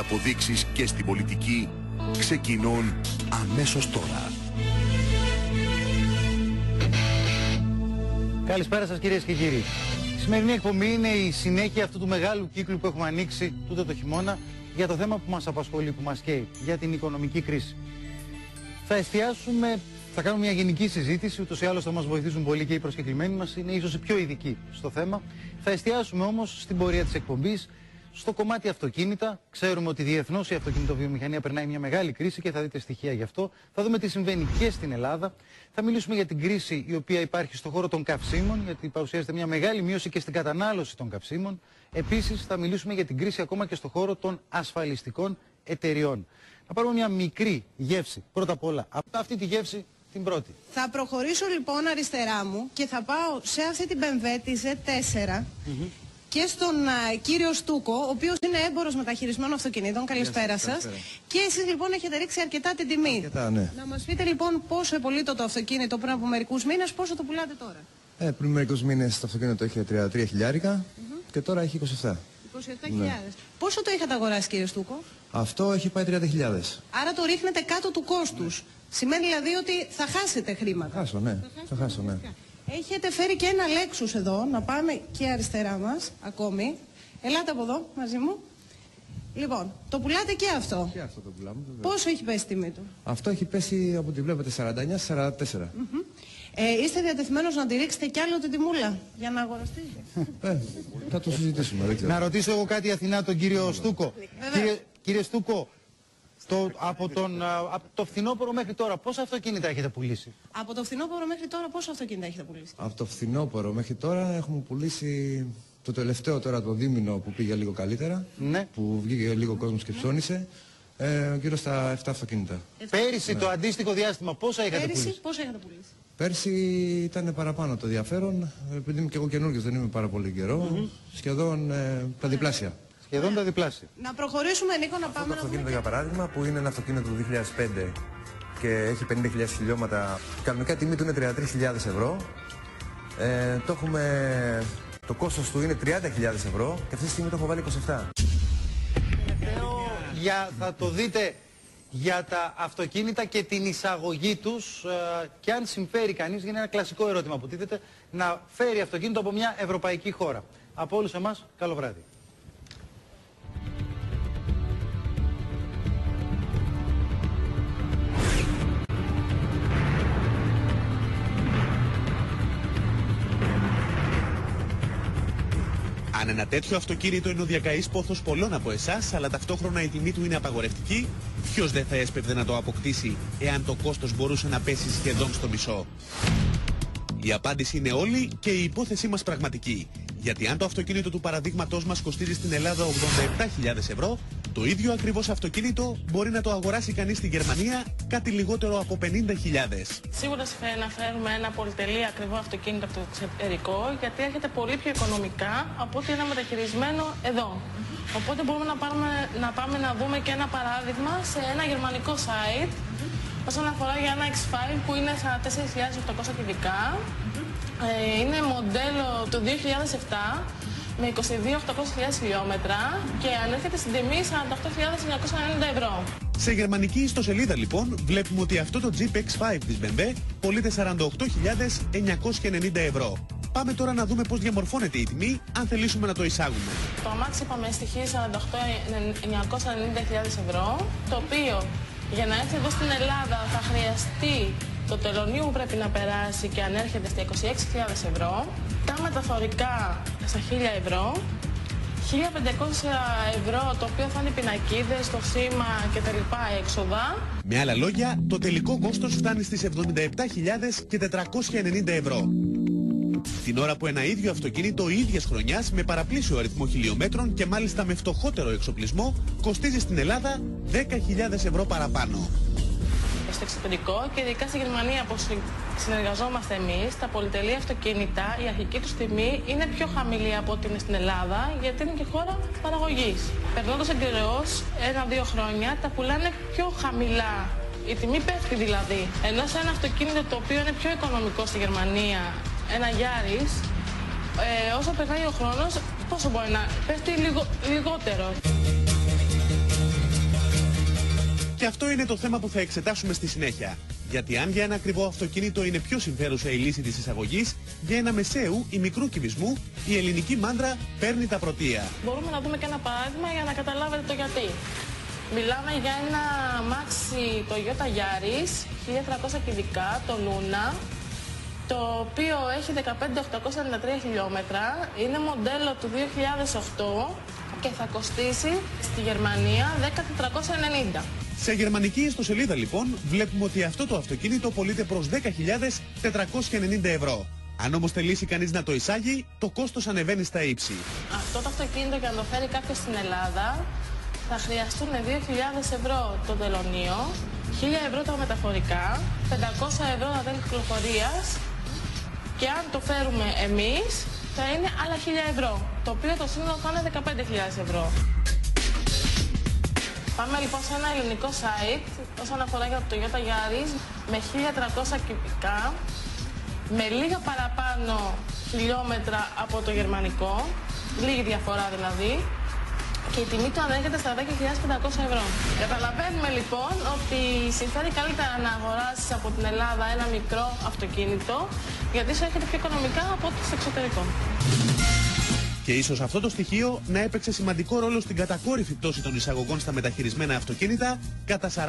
αποδείξεις και στην πολιτική ξεκινούν αμέσως τώρα. Καλησπέρα σας κυρίες και κύριοι. Η σημερινή εκπομπή είναι η συνέχεια αυτού του μεγάλου κύκλου που έχουμε ανοίξει τούτο το χειμώνα για το θέμα που μας απασχολεί, που μας καίει, για την οικονομική κρίση. Θα κάνουμε μια γενική συζήτηση, ούτως ή άλλως θα μας βοηθήσουν πολύ και οι προσκεκλημένοι μας, είναι ίσως οι πιο ειδικοί στο θέμα. Θα εστιάσουμε όμως στην πορεία της εκπομπής, στο κομμάτι αυτοκίνητα. Ξέρουμε ότι διεθνώς η αυτοκινητοβιομηχανία περνάει μια μεγάλη κρίση και θα δείτε στοιχεία γι' αυτό. Θα δούμε τι συμβαίνει και στην Ελλάδα. Θα μιλήσουμε για την κρίση η οποία υπάρχει στον χώρο των καυσίμων, γιατί παρουσιάζεται μια μεγάλη μείωση και στην κατανάλωση των καυσίμων. Επίσης, θα μιλήσουμε για την κρίση ακόμα και στον χώρο των ασφαλιστικών εταιριών. Να πάρουμε μια μικρή γεύση πρώτα απ' όλα από αυτή τη γεύση. Την πρώτη. Θα προχωρήσω λοιπόν αριστερά μου και θα πάω σε αυτή την BMW τη Z4 και στον κύριο Στούκο, ο οποίος είναι έμπορος μεταχειρισμένων αυτοκινήτων. Καλησπέρα σας. Και εσείς λοιπόν έχετε ρίξει αρκετά την τιμή. Αρκετά, ναι. Να μας πείτε λοιπόν πόσο επωλείτο το αυτοκίνητο πριν από μερικούς μήνες, πόσο το πουλάτε τώρα. Πριν μερικούς μήνες το αυτοκίνητο είχε 33 χιλιάρικα και τώρα έχει 27. 27.000. Ναι. Πόσο το είχατε αγοράσει κύριε Στούκο? Αυτό έχει πάει 30.000. Άρα το ρίχνετε κάτω του κόστους. Σημαίνει δηλαδή ότι θα χάσετε χρήματα. Θα χάσω, ναι. Έχετε φέρει και ένα Lexus εδώ, να πάμε και αριστερά μας ακόμη. Ελάτε από εδώ μαζί μου. Λοιπόν, το πουλάτε και αυτό. Και αυτό το πουλάμε. Πόσο έχει πέσει η τιμή του? Αυτό έχει πέσει από ό,τι βλέπετε 49-44. Είστε διατεθειμένος να τη ρίξετε κι άλλο την τιμούλα για να αγοραστείτε? Θα το συζητήσουμε. Δεν ξέρω. Να ρωτήσω εγώ κάτι Αθηνά τον κύριο Στούκο. Κύριε Στούκο, από το φθινόπωρο μέχρι τώρα πόσα αυτοκίνητα έχετε πουλήσει? Από το φθινόπωρο μέχρι τώρα πόσα αυτοκίνητα έχετε πουλήσει? Από το φθινόπωρο μέχρι τώρα έχουμε πουλήσει το τελευταίο τώρα το δίμηνο που πήγε λίγο καλύτερα. Ναι. Που βγήκε λίγο κόσμος και ψώνισε. Γύρω στα 7 αυτοκίνητα. Πέρυσι το αντίστοιχο διάστημα πόσα είχατε πουλήσει? Πόσα είχατε πουλήσει? Πέρσι ήταν παραπάνω το ενδιαφέρον, επειδή είμαι και εγώ καινούργιος, δεν είμαι πάρα πολύ καιρό, σχεδόν τα διπλάσια. Σχεδόν τα διπλάσια. Να προχωρήσουμε Νίκο, να πάμε. Το αυτοκίνητο για παράδειγμα που είναι ένα αυτοκίνητο του 2005 και έχει 50.000 χιλιόμετρα, η κανονικά τιμή του είναι 33.000 ευρώ. Το κόστος του είναι 30.000 ευρώ και αυτή τη στιγμή το έχω βάλει 27. Θα το δείτε για τα αυτοκίνητα και την εισαγωγή τους και αν συμφέρει κανείς, είναι ένα κλασικό ερώτημα που τίθεται, να φέρει αυτοκίνητο από μια ευρωπαϊκή χώρα. Από όλους εμάς, καλό βράδυ. Αν ένα τέτοιο αυτοκίνητο είναι ο διακαής πόθος πολλών από εσάς, αλλά ταυτόχρονα η τιμή του είναι απαγορευτική, ποιος δεν θα έσπευδε να το αποκτήσει, εάν το κόστος μπορούσε να πέσει σχεδόν στο μισό? Η απάντηση είναι όλοι και η υπόθεσή μας πραγματική. Γιατί αν το αυτοκίνητο του παραδείγματός μας κοστίζει στην Ελλάδα 87.000 ευρώ, το ίδιο ακριβώς αυτοκίνητο μπορεί να το αγοράσει κανείς στην Γερμανία κάτι λιγότερο από 50.000. Σίγουρα συμφέρει να φέρουμε ένα πολυτελή ακριβό αυτοκίνητο από το εξωτερικό, γιατί έρχεται πολύ πιο οικονομικά από ότι ένα μεταχειρισμένο εδώ. Οπότε μπορούμε να πάμε να δούμε και ένα παράδειγμα σε ένα γερμανικό site όσον αφορά για ένα X5 που είναι 44.800 κυβικά. Είναι μοντέλο του 2007 με 22.800 χιλιόμετρα και ανέρχεται στην τιμή 48.990 ευρώ. Σε γερμανική ιστοσελίδα λοιπόν βλέπουμε ότι αυτό το Jeep X5 της BMW πωλείται 48.990 ευρώ. Πάμε τώρα να δούμε πώς διαμορφώνεται η τιμή αν θελήσουμε να το εισάγουμε. Το αμάξι είπαμε στοιχεί 48.990 ευρώ, το οποίο για να έρθει εδώ στην Ελλάδα θα χρειαστεί το τελωνείο που πρέπει να περάσει και ανέρχεται στα 26.000 ευρώ, τα μεταφορικά στα 1.000 ευρώ, 1.500 ευρώ το οποίο θα είναι οι πινακίδες, το σήμα και τα λοιπά έξοδα. Με άλλα λόγια, το τελικό κόστος φτάνει στις 77.490 ευρώ. Την ώρα που ένα ίδιο αυτοκίνητο ίδιας χρονιάς με παραπλήσιο αριθμό χιλιόμετρων και μάλιστα με φτωχότερο εξοπλισμό κοστίζει στην Ελλάδα 10.000 ευρώ παραπάνω. Στο εξωτερικό και ειδικά στη Γερμανία που συνεργαζόμαστε εμείς, τα πολυτελή αυτοκίνητα, η αρχική τους τιμή είναι πιο χαμηλή από ό,τι είναι στην Ελλάδα, γιατί είναι και χώρα παραγωγής. Περνώντας εγκαιρεώς 1-2 χρόνια, τα πουλάνε πιο χαμηλά. Η τιμή πέφτει δηλαδή. Ενώ σε ένα αυτοκίνητο το οποίο είναι πιο οικονομικό στη Γερμανία, ένα Yaris, όσο περνάει ο χρόνος, πόσο μπορεί να πέφτει λιγότερο. Και αυτό είναι το θέμα που θα εξετάσουμε στη συνέχεια. Γιατί αν για ένα ακριβό αυτοκίνητο είναι πιο συμφέρουσα η λύση της εισαγωγής, για ένα μεσαίου ή μικρού κυβισμού η ελληνική μάντρα παίρνει τα πρωτεία. Μπορούμε να δούμε και ένα παράδειγμα για να καταλάβετε το γιατί. Μιλάμε για ένα αμάξι Toyota Yaris 1300 κυβικά, το Luna, το οποίο έχει 15.893 χιλιόμετρα, είναι μοντέλο του 2008 και θα κοστίσει στη Γερμανία 10.490. Σε γερμανική ιστοσελίδα λοιπόν βλέπουμε ότι αυτό το αυτοκίνητο πωλείται προς 10.490 ευρώ. Αν όμως θελήσει κανείς να το εισάγει, το κόστος ανεβαίνει στα ύψη. Αυτό το αυτοκίνητο για να το φέρει κάποιος στην Ελλάδα θα χρειαστούν 2.000 ευρώ το τελωνείο, 1.000 ευρώ τα μεταφορικά, 500 ευρώ τα τέλη κυκλοφορίας και αν το φέρουμε εμείς θα είναι άλλα 1.000 ευρώ, το οποίο το σύνολο θα είναι 15.000 ευρώ. Πάμε λοιπόν σε ένα ελληνικό site όσον αφορά για το Toyota Yaris με 1.300 κυβικά, με λίγα παραπάνω χιλιόμετρα από το γερμανικό, λίγη διαφορά δηλαδή, και η τιμή του ανέρχεται στα 10.500 ευρώ. Καταλαβαίνουμε λοιπόν ότι συμφέρει καλύτερα να αγοράσεις από την Ελλάδα ένα μικρό αυτοκίνητο, γιατί σου έρχεται πιο οικονομικά από ό,τι στο εξωτερικό. Και ίσως αυτό το στοιχείο να έπαιξε σημαντικό ρόλο στην κατακόρυφη πτώση των εισαγωγών στα μεταχειρισμένα αυτοκίνητα κατά 40,5%.